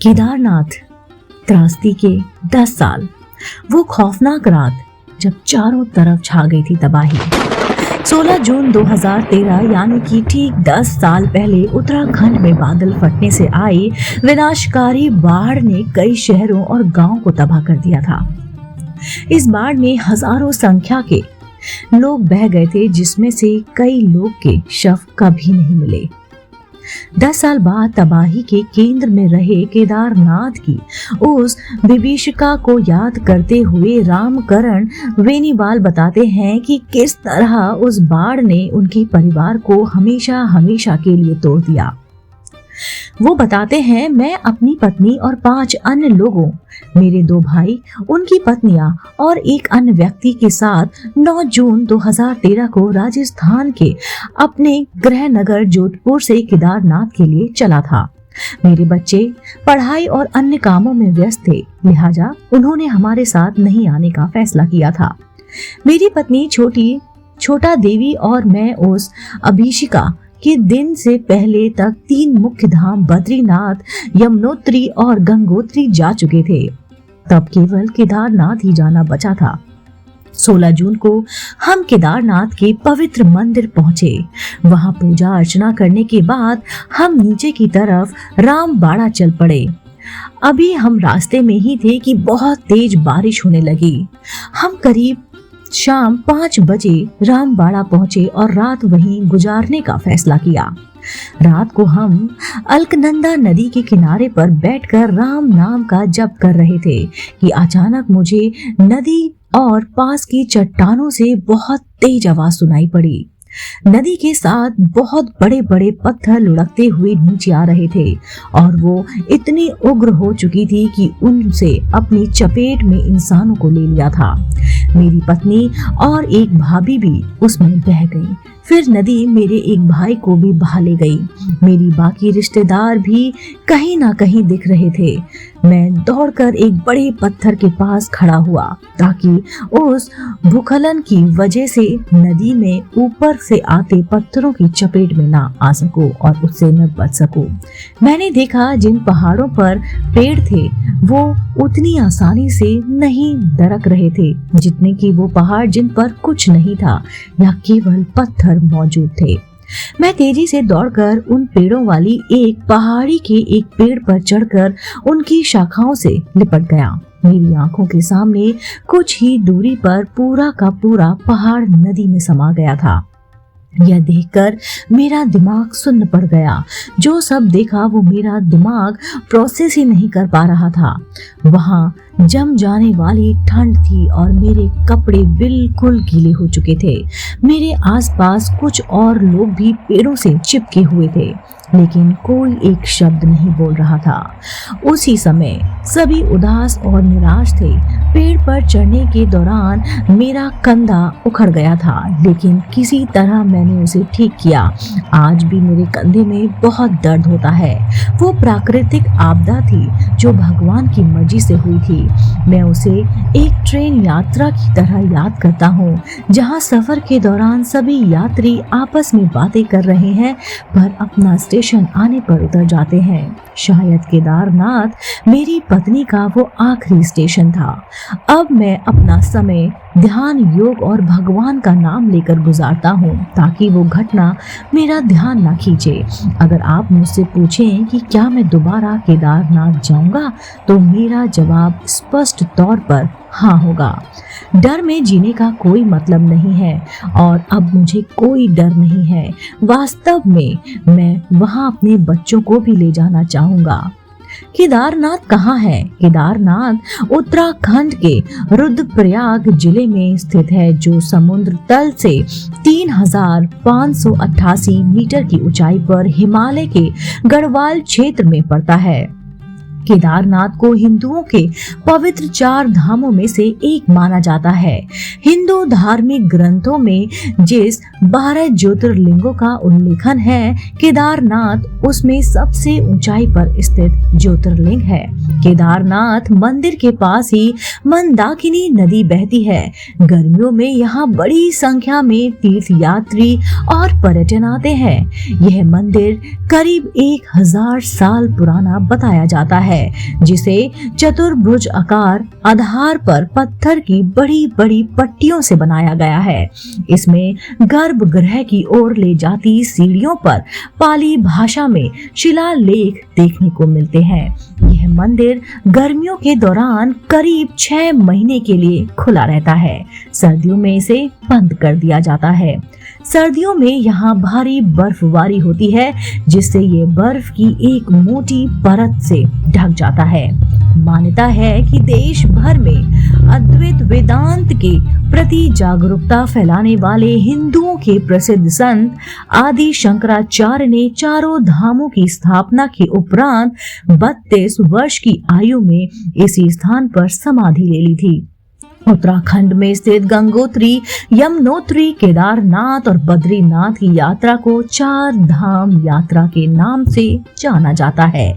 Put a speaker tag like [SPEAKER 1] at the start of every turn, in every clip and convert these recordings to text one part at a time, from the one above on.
[SPEAKER 1] केदारनाथ त्रासदी के 10 साल, वो खौफनाक रात जब चारों तरफ छा गई थी तबाही। 16 जून 2013 यानी कि ठीक 10 साल पहले उत्तराखंड में बादल फटने से आई विनाशकारी बाढ़ ने कई शहरों और गांवों को तबाह कर दिया था। इस बाढ़ में हजारों संख्या के लोग बह गए थे, जिसमें से कई लोग के शव कभी नहीं मिले। 10 साल बाद तबाही के केंद्र में रहे केदारनाथ की उस विभीषिका को याद करते हुए रामकरण वेनीवाल बताते हैं कि किस तरह उस बाढ़ ने उनके परिवार को हमेशा हमेशा के लिए तोड़ दिया। वो बताते हैं, मैं अपनी पत्नी और 5 अन्य लोगों, मेरे 2 भाई, उनकी पत्नियां और एक अन्य व्यक्ति के साथ 9 जून 2013 को राजस्थान के अपने गृह नगर जोधपुर से केदारनाथ के लिए चला था। मेरे बच्चे पढ़ाई और अन्य कामों में व्यस्त थे, लिहाजा उन्होंने हमारे साथ नहीं आने का फैसला किया था। मेरी पत्नी छोटा देवी और मैं उस अभिषिका के दिन से पहले तक 3 मुख्य धाम बद्रीनाथ, यमुनोत्री और गंगोत्री जा चुके थे। तब केवल केदारनाथ ही जाना बचा था। 16 जून को हम केदारनाथ के पवित्र मंदिर पहुंचे। वहां पूजा अर्चना करने के बाद हम नीचे की तरफ रामबाड़ा चल पड़े। अभी हम रास्ते में ही थे कि बहुत तेज बारिश होने लगी। हम करीब शाम 5 बजे रामबाड़ा पहुंचे और रात वहीं गुजारने का फैसला किया। रात को हम अलकनंदा नदी के किनारे पर बैठकर राम नाम का जप कर रहे थे कि अचानक मुझे नदी और पास की चट्टानों से बहुत तेज आवाज सुनाई पड़ी। नदी के साथ बहुत बड़े बड़े पत्थर लुढ़कते हुए नीचे आ रहे थे और वो इतनी उग्र हो चुकी थी कि उनसे अपनी चपेट में इंसानों को ले लिया था। मेरी पत्नी और एक भाभी भी उसमें बह गई। फिर नदी मेरे एक भाई को भी बहा ले गई। मेरी बाकी रिश्तेदार भी कहीं ना कहीं दिख रहे थे। मैं दौड़कर एक बड़े पत्थर के पास खड़ा हुआ ताकि उस भूस्खलन की वजह से नदी में ऊपर से आते पत्थरों की चपेट में ना आ सकूं और उससे न बच सकूं। मैंने देखा जिन पहाड़ों पर पेड़ थे वो उतनी आसानी से नहीं दरक रहे थे जितने कि वो पहाड़ जिन पर कुछ नहीं था या केवल पत्थर मौजूद थे। मैं तेजी से दौड़कर उन पेड़ों वाली एक पहाड़ी के एक पेड़ पर चढ़कर उनकी शाखाओं से लिपट गया। मेरी आंखों के सामने कुछ ही दूरी पर पूरा का पूरा पहाड़ नदी में समा गया था। यह देखकर मेरा दिमाग सुन्न पड़ गया। जो सब देखा वो मेरा दिमाग प्रोसेस ही नहीं कर पा रहा था। वहां जम जाने वाली ठंड थी और मेरे कपड़े बिल्कुल गीले हो चुके थे। मेरे आसपास कुछ और लोग भी पेड़ों से चिपके हुए थे, लेकिन कोई एक शब्द नहीं बोल रहा था। उसी समय सभी उदास और निराश थे। पेड़ पर चढ़ने के दौरान मेरा कंधा उखड़ गया था, लेकिन किसी तरह मैंने उसे ठीक किया। आज भी मेरे कंधे में बहुत दर्द होता है। वो प्राकृतिक आपदा थी जो भगवान की मर्जी से हुई थी। मैं उसे एक ट्रेन यात्रा की तरह याद करता हूँ, जहाँ सफर के दौरान सभी यात्री आपस में बातें कर रहे हैं पर अपना स्टेशन आने पर उतर जाते हैं। शायद केदारनाथ मेरी पत्नी का वो आखिरी स्टेशन था। अब मैं अपना समय ध्यान, योग और भगवान का नाम लेकर गुजारता हूँ ताकि वो घटना मेरा ध्यान ना खींचे। अगर आप मुझसे पूछें कि क्या मैं दोबारा केदारनाथ जाऊंगा तो मेरा जवाब स्पष्ट तौर पर हाँ होगा। डर में जीने का कोई मतलब नहीं है और अब मुझे कोई डर नहीं है। वास्तव में मैं वहाँ अपने बच्चों को भी ले जाना चाहूंगा। केदारनाथ कहाँ है? केदारनाथ उत्तराखंड के रुद्रप्रयाग जिले में स्थित है, जो समुद्र तल से 3588 मीटर की ऊंचाई पर हिमालय के गढ़वाल क्षेत्र में पड़ता है। केदारनाथ को हिंदुओं के पवित्र 4 धामों में से एक माना जाता है। हिंदू धार्मिक ग्रंथों में जिस 12 ज्योतिर्लिंगों का उल्लेखन है, केदारनाथ उसमें सबसे ऊंचाई पर स्थित ज्योतिर्लिंग है। केदारनाथ मंदिर के पास ही मंदाकिनी नदी बहती है। गर्मियों में यहाँ बड़ी संख्या में तीर्थ यात्री और पर्यटन आते हैं। यह मंदिर करीब 1000 साल पुराना बताया जाता है। है, जिसे चतुर्भुज आधार पर पत्थर की बड़ी बड़ी पट्टियों से बनाया गया है। इसमें गर्भगृह की ओर ले जाती सीढ़ियों पर पाली भाषा में शिलालेख देखने को मिलते हैं। यह मंदिर गर्मियों के दौरान करीब 6 महीने के लिए खुला रहता है। सर्दियों में इसे बंद कर दिया जाता है। सर्दियों में यहाँ भारी बर्फबारी होती है, जिससे ये बर्फ की एक मोटी परत से ढक जाता है। मान्यता है कि देश भर में अद्वैत वेदांत के प्रति जागरूकता फैलाने वाले हिंदुओं के प्रसिद्ध संत आदि शंकराचार्य ने चारों धामों की स्थापना के उपरांत 32 वर्ष की आयु में इसी स्थान पर समाधि ले ली थी। उत्तराखंड में स्थित गंगोत्री, यमुनोत्री, केदारनाथ और बद्रीनाथ की यात्रा को 4 धाम यात्रा के नाम से जाना जाता है।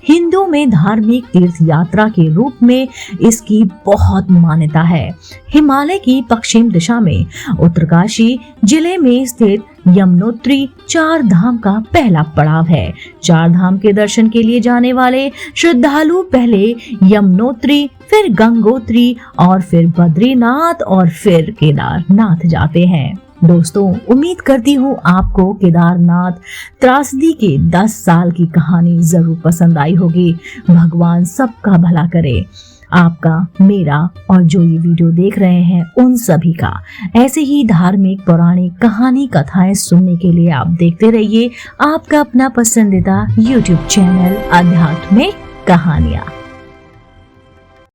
[SPEAKER 1] हिंदुओं में धार्मिक तीर्थ यात्रा के रूप में इसकी बहुत मान्यता है। हिमालय की पश्चिम दिशा में उत्तरकाशी जिले में स्थित यमुनोत्री 4 धाम का पहला पड़ाव है। 4 धाम के दर्शन के लिए जाने वाले श्रद्धालु पहले यमुनोत्री, फिर गंगोत्री और फिर बद्रीनाथ और फिर केदारनाथ जाते हैं। दोस्तों, उम्मीद करती हूँ आपको केदारनाथ त्रासदी के 10 साल की कहानी जरूर पसंद आई होगी। भगवान सबका भला करे, आपका, मेरा और जो ये वीडियो देख रहे हैं उन सभी का। ऐसे ही धार्मिक पौराणिक कहानी कथाएं सुनने के लिए आप देखते रहिए आपका अपना पसंदीदा YouTube चैनल आध्यात्मिक कहानियां।